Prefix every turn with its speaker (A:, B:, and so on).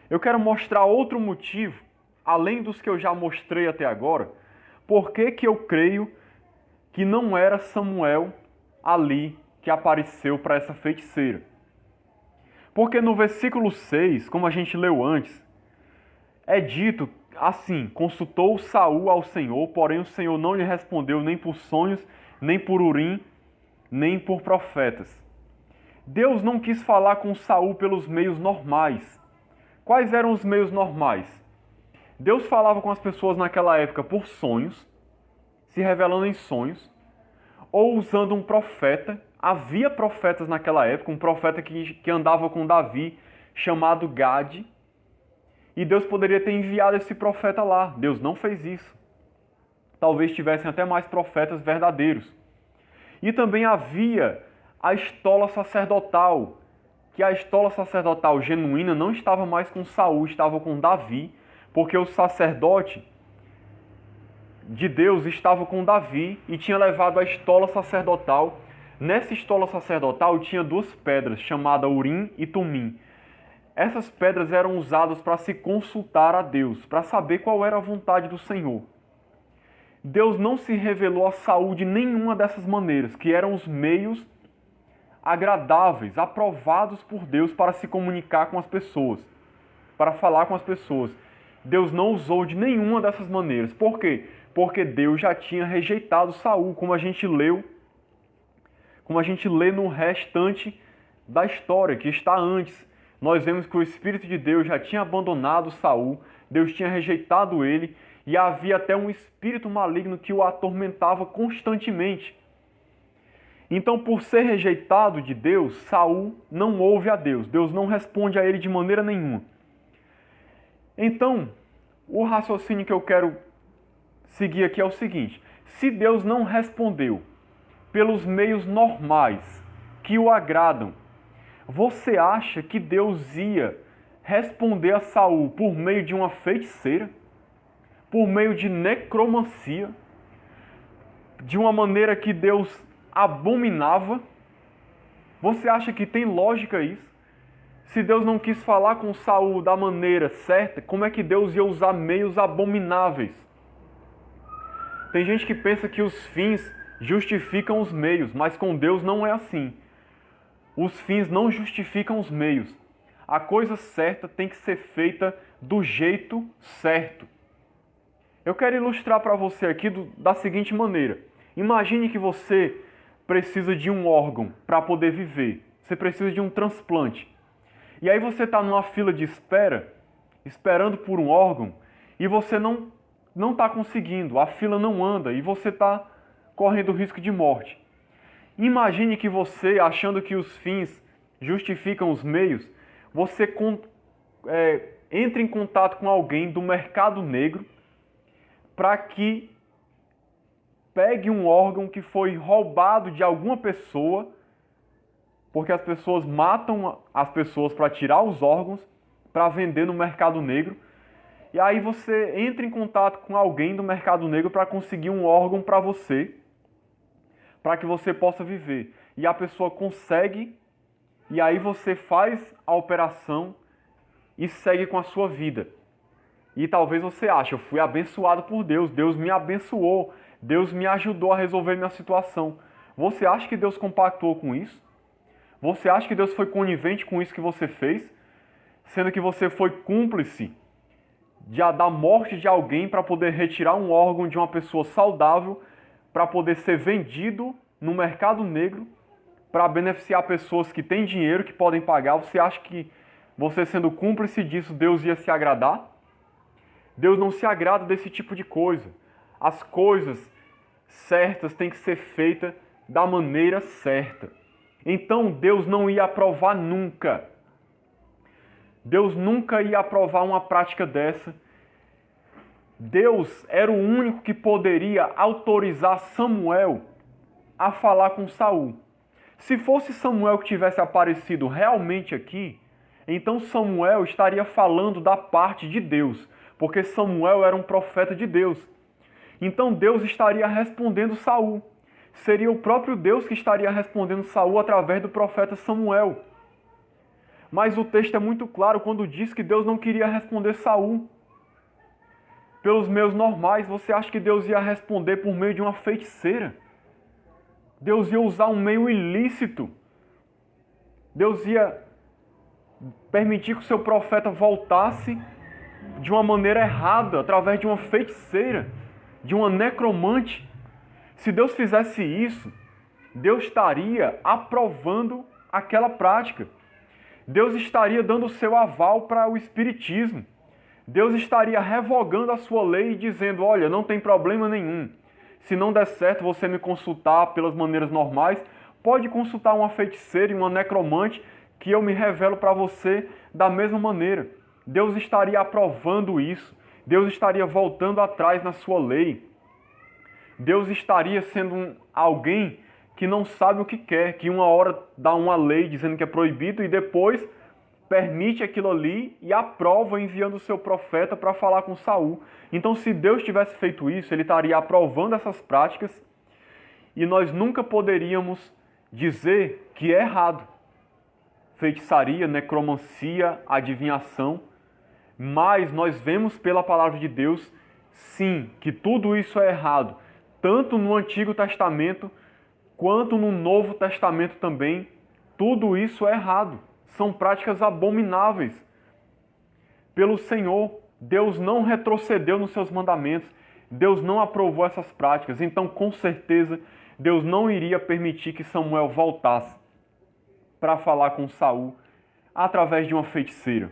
A: Eu quero mostrar outro motivo, além dos que eu já mostrei até agora, por que eu creio que não era Samuel ali que apareceu para essa feiticeira. Porque no versículo 6, como a gente leu antes, é dito assim: consultou Saul ao Senhor, porém o Senhor não lhe respondeu nem por sonhos, nem por Urim, nem por profetas. Deus não quis falar com Saul pelos meios normais. Quais eram os meios normais? Deus falava com as pessoas naquela época por sonhos, se revelando em sonhos, ou usando um profeta. Havia profetas naquela época, um profeta que andava com Davi, chamado Gade, e Deus poderia ter enviado esse profeta lá. Deus não fez isso. Talvez tivessem até mais profetas verdadeiros. E também havia a estola sacerdotal, que a estola sacerdotal genuína não estava mais com Saul, estava com Davi, porque o sacerdote de Deus estava com Davi e tinha levado a estola sacerdotal. Nessa estola sacerdotal tinha duas pedras, chamadas Urim e Tumim. Essas pedras eram usadas para se consultar a Deus, para saber qual era a vontade do Senhor. Deus não se revelou a Saul de nenhuma dessas maneiras, que eram os meios agradáveis, aprovados por Deus para se comunicar com as pessoas, para falar com as pessoas. Deus não usou de nenhuma dessas maneiras. Por quê? Porque Deus já tinha rejeitado Saul, como a gente lê no restante da história, que está antes. Nós vemos que o Espírito de Deus já tinha abandonado Saul, Deus tinha rejeitado ele, e havia até um espírito maligno que o atormentava constantemente. Então, por ser rejeitado de Deus, Saul não ouve a Deus. Deus não responde a ele de maneira nenhuma. Então, o raciocínio que eu quero seguir aqui é o seguinte: se Deus não respondeu pelos meios normais que o agradam, você acha que Deus ia responder a Saul por meio de uma feiticeira? Por meio de necromancia? De uma maneira que Deus abominava? Você acha que tem lógica isso? Se Deus não quis falar com Saul da maneira certa, como é que Deus ia usar meios abomináveis? Tem gente que pensa que os fins justificam os meios, mas com Deus não é assim. Os fins não justificam os meios. A coisa certa tem que ser feita do jeito certo. Eu quero ilustrar para você aqui da seguinte maneira. Imagine que você precisa de um órgão para poder viver. Você precisa de um transplante. E aí você está numa fila de espera, esperando por um órgão, e você não está conseguindo, a fila não anda e você está correndo risco de morte. Imagine que você, achando que os fins justificam os meios, você entre em contato com alguém do mercado negro para que pegue um órgão que foi roubado de alguma pessoa, porque as pessoas matam as pessoas para tirar os órgãos, para vender no mercado negro. E aí você entra em contato com alguém do mercado negro para conseguir um órgão para você, para que você possa viver. E a pessoa consegue, e aí você faz a operação e segue com a sua vida. E talvez você ache: eu fui abençoado por Deus, Deus me abençoou, Deus me ajudou a resolver minha situação. Você acha que Deus compactuou com isso? Você acha que Deus foi conivente com isso que você fez? Sendo que você foi cúmplice da morte de alguém para poder retirar um órgão de uma pessoa saudável, para poder ser vendido no mercado negro, para beneficiar pessoas que têm dinheiro, que podem pagar. Você acha que você sendo cúmplice disso, Deus ia se agradar? Deus não se agrada desse tipo de coisa. As coisas certas têm que ser feitas da maneira certa. Então Deus não ia aprovar nunca. Deus nunca ia aprovar uma prática dessa. Deus era o único que poderia autorizar Samuel a falar com Saul. Se fosse Samuel que tivesse aparecido realmente aqui, então Samuel estaria falando da parte de Deus, porque Samuel era um profeta de Deus. Então Deus estaria respondendo Saul. Seria o próprio Deus que estaria respondendo Saul através do profeta Samuel. Mas o texto é muito claro quando diz que Deus não queria responder Saul pelos meios normais. Você acha que Deus ia responder por meio de uma feiticeira? Deus ia usar um meio ilícito. Deus ia permitir que o seu profeta voltasse de uma maneira errada, através de uma feiticeira, de uma necromante. Se Deus fizesse isso, Deus estaria aprovando aquela prática. Deus estaria dando o seu aval para o espiritismo. Deus estaria revogando a sua lei e dizendo, olha, não tem problema nenhum. Se não der certo você me consultar pelas maneiras normais, pode consultar uma feiticeira e uma necromante que eu me revelo para você da mesma maneira. Deus estaria aprovando isso. Deus estaria voltando atrás na sua lei. Deus estaria sendo alguém que não sabe o que quer, que uma hora dá uma lei dizendo que é proibido e depois permite aquilo ali e aprova enviando o seu profeta para falar com Saul. Então, se Deus tivesse feito isso, ele estaria aprovando essas práticas e nós nunca poderíamos dizer que é errado. Feitiçaria, necromancia, adivinhação, mas nós vemos pela palavra de Deus, sim, que tudo isso é errado, tanto no Antigo Testamento quanto no Novo Testamento também, tudo isso é errado. São práticas abomináveis. Pelo Senhor, Deus não retrocedeu nos seus mandamentos. Deus não aprovou essas práticas. Então, com certeza, Deus não iria permitir que Samuel voltasse para falar com Saul através de uma feiticeira.